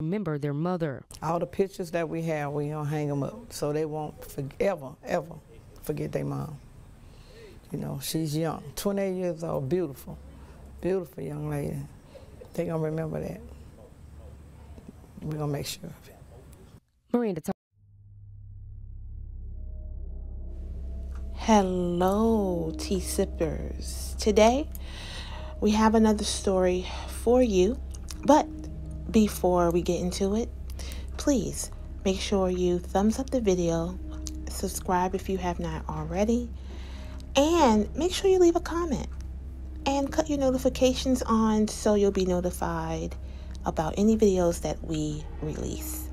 remember their mother. All the pictures that we have, we don't hang them up so they won't ever forget their mom. You know, she's young, 28 years old, beautiful, beautiful young lady. They gonna remember that. We're gonna make sure of it. Miranda, Hello, tea sippers. Today, we have another story for you, but before we get into it, please make sure you thumbs up the video, subscribe if you have not already, and make sure you leave a comment and cut your notifications on so you'll be notified about any videos that we release.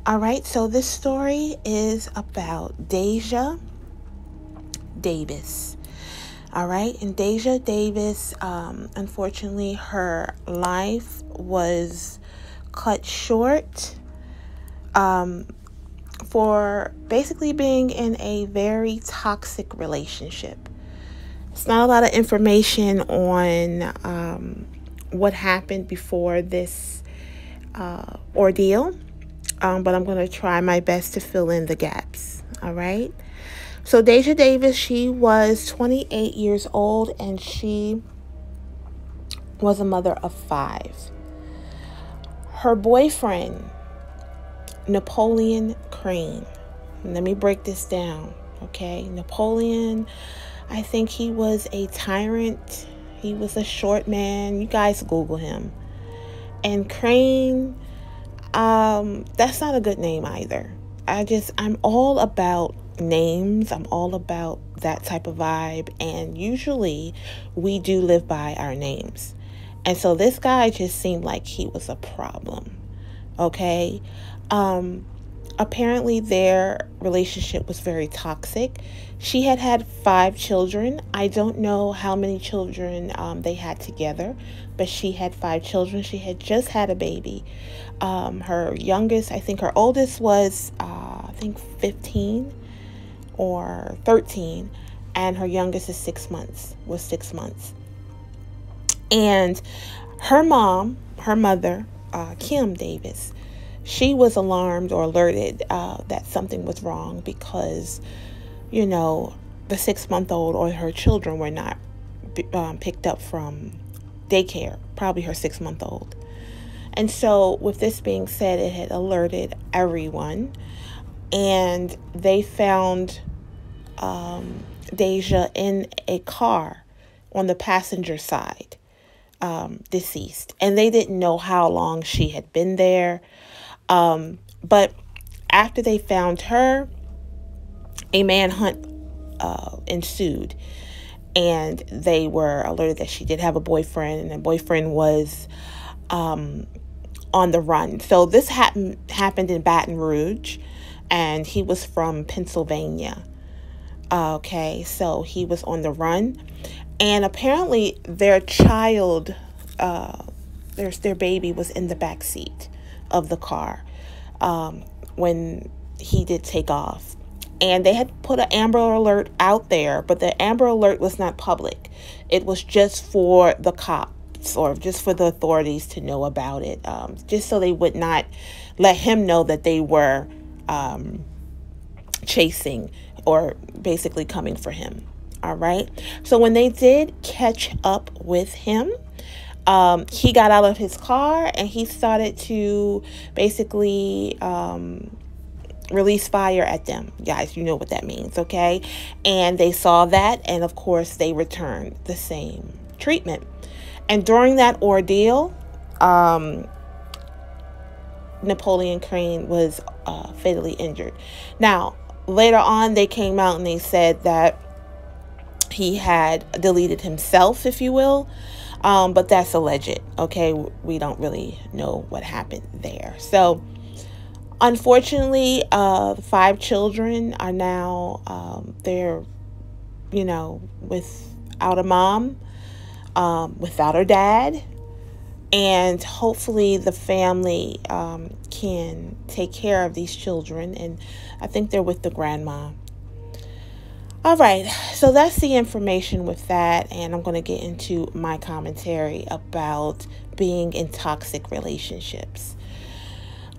All right, so this story is about Deja Davis. All right, and Deja Davis, unfortunately, her life was cut short for basically being in a very toxic relationship. It's not a lot of information on what happened before this ordeal, but I'm going to try my best to fill in the gaps. All right. So Deja Davis, she was 28 years old and she was a mother of 5. Her boyfriend, Napoleon Crane. Let me break this down, okay? Napoleon, I think he was a tyrant. He was a short man. You guys Google him. And Crane, that's not a good name either. I'm all about names. I'm all about that type of vibe, and usually we do live by our names. And so this guy just seemed like he was a problem. Okay. Apparently their relationship was very toxic. She had 5 children. I don't know how many children they had together, but she had 5 children. She had just had a baby. Her youngest, I think her oldest was 15 or 13, and her youngest is 6 months, And her mother, Kim Davis, she was alarmed or alerted that something was wrong because, you know, the 6-month-old or her children were not picked up from daycare, probably her 6-month-old. And so with this being said, it had alerted everyone, and they found Deja in a car on the passenger side, deceased. And they didn't know how long she had been there. But after they found her, a manhunt ensued. And they were alerted that she did have a boyfriend, and the boyfriend was on the run. So this happened in Baton Rouge, and he was from Pennsylvania. Okay, so he was on the run, and apparently their child, their baby was in the back seat of the car when he did take off. And they had put an Amber Alert out there, but the Amber Alert was not public. It was just for the cops or just for the authorities to know about it, just so they would not let him know that they were chasing or basically coming for him. All right. So when they did catch up with him, he got out of his car and he started to basically release fire at them. Guys, you know what that means, okay? And they saw that, and of course they returned the same treatment. And during that ordeal, Napoleon Crane was fatally injured. Now, later on, they came out and they said that he had deleted himself, if you will. But that's alleged, okay? We don't really know what happened there. So, unfortunately, 5 children are now, they're, you know, without a mom, without her dad. And hopefully the family can take care of these children. And I think they're with the grandma. All right, so that's the information with that. And I'm going to get into my commentary about being in toxic relationships.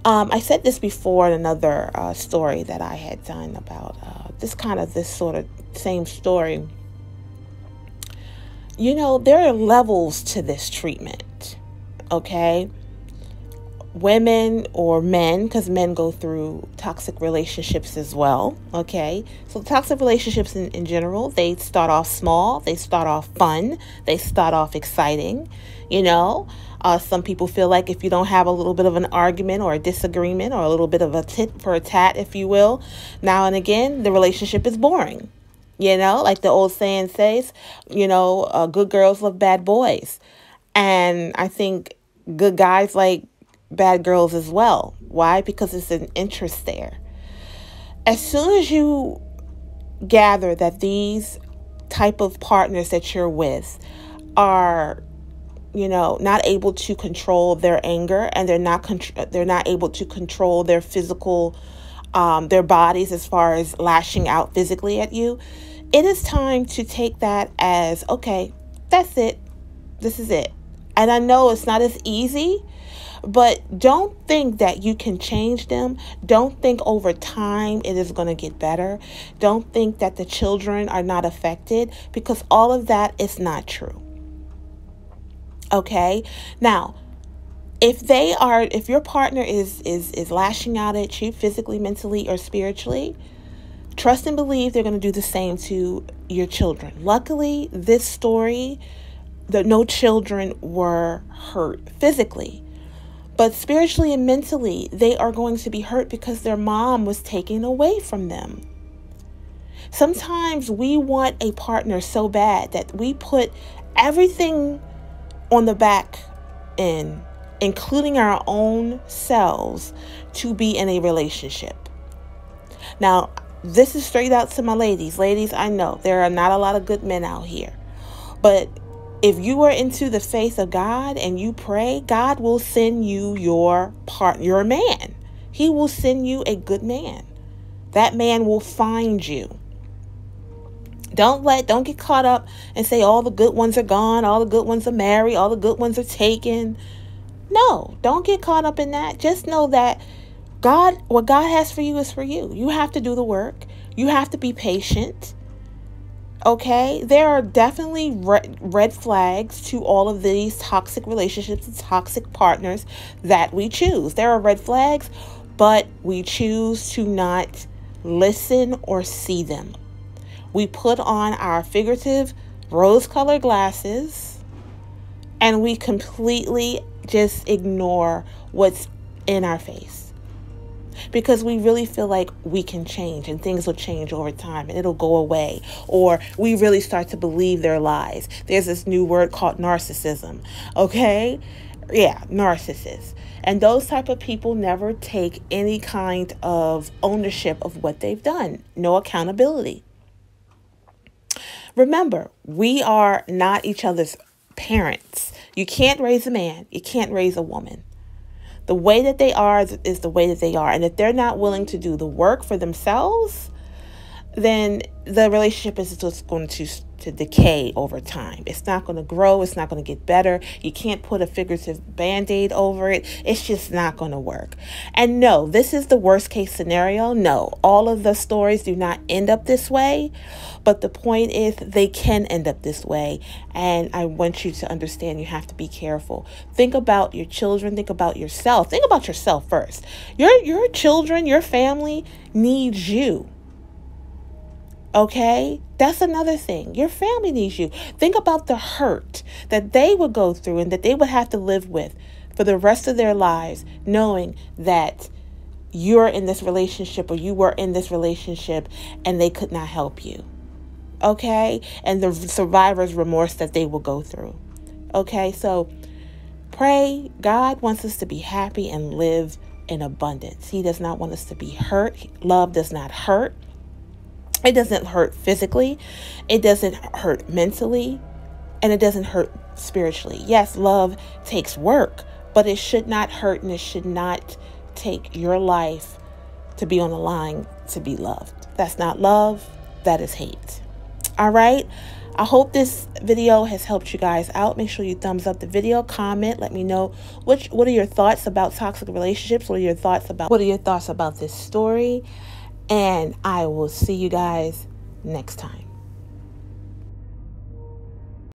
I said this before in another story that I had done about this sort of same story. You know, there are levels to this treatment, okay? Women or men, because men go through toxic relationships as well, okay? So toxic relationships in general, they start off small, they start off fun, they start off exciting, you know? Some people feel like if you don't have a little bit of an argument or a disagreement or a little bit of a tit for a tat, if you will, now and again, the relationship is boring. You know, like the old saying says, you know, good girls love bad boys. And I think good guys like bad girls as well. Why? Because it's an interest there. As soon as you gather that these type of partners that you're with are, you know, not able to control their anger, and they're not able to control their physical, their bodies as far as lashing out physically at you, it is time to take that as, okay, that's it. This is it. And I know it's not as easy, but don't think that you can change them. Don't think over time it is going to get better. Don't think that the children are not affected, because all of that is not true. Okay? Now, if your partner is lashing out at you physically, mentally, or spiritually, trust and believe they're going to do the same to your children. Luckily, this story, no children were hurt physically. But spiritually and mentally, they are going to be hurt because their mom was taken away from them. Sometimes we want a partner so bad that we put everything on the back end, including our own selves, to be in a relationship. Now, this is straight out to my ladies. Ladies, I know there are not a lot of good men out here. But if you are into the faith of God and you pray, God will send you your partner, your man. He will send you a good man. That man will find you. Don't get caught up and say all the good ones are gone, all the good ones are married, all the good ones are taken. No, don't get caught up in that. Just know that what God has for you is for you. You have to do the work. You have to be patient. Okay? There are definitely red flags to all of these toxic relationships and toxic partners that we choose. There are red flags, but we choose to not listen or see them. We put on our figurative rose-colored glasses and we completely just ignore what's in our face. Because we really feel like we can change and things will change over time and it'll go away. Or we really start to believe their lies. There's this new word called narcissism. Okay? Yeah, narcissists. And those type of people never take any kind of ownership of what they've done. No accountability. Remember, we are not each other's parents. You can't raise a man. You can't raise a woman. The way that they are is the way that they are. And if they're not willing to do the work for themselves, then the relationship is just going to decay over time. It's not going to grow. It's not going to get better. You can't put a figurative Band-Aid over it. It's just not going to work. And no, this is the worst case scenario. No, all of the stories do not end up this way. But the point is they can end up this way. And I want you to understand you have to be careful. Think about your children. Think about yourself. Think about yourself first. Your children, your family needs you. Okay? That's another thing. Your family needs you. Think about the hurt that they would go through and that they would have to live with for the rest of their lives, knowing that you're in this relationship or you were in this relationship and they could not help you. Okay? And the survivor's remorse that they will go through. Okay? So pray. God wants us to be happy and live in abundance. He does not want us to be hurt. Love does not hurt. It doesn't hurt physically. It doesn't hurt mentally. And it doesn't hurt spiritually. Yes, love takes work, but it should not hurt and it should not take your life to be on the line to be loved. That's not love. That is hate. All right. I hope this video has helped you guys out. Make sure you thumbs up the video, comment, let me know what are your thoughts about toxic relationships, what are your thoughts about this story, and I will see you guys next time.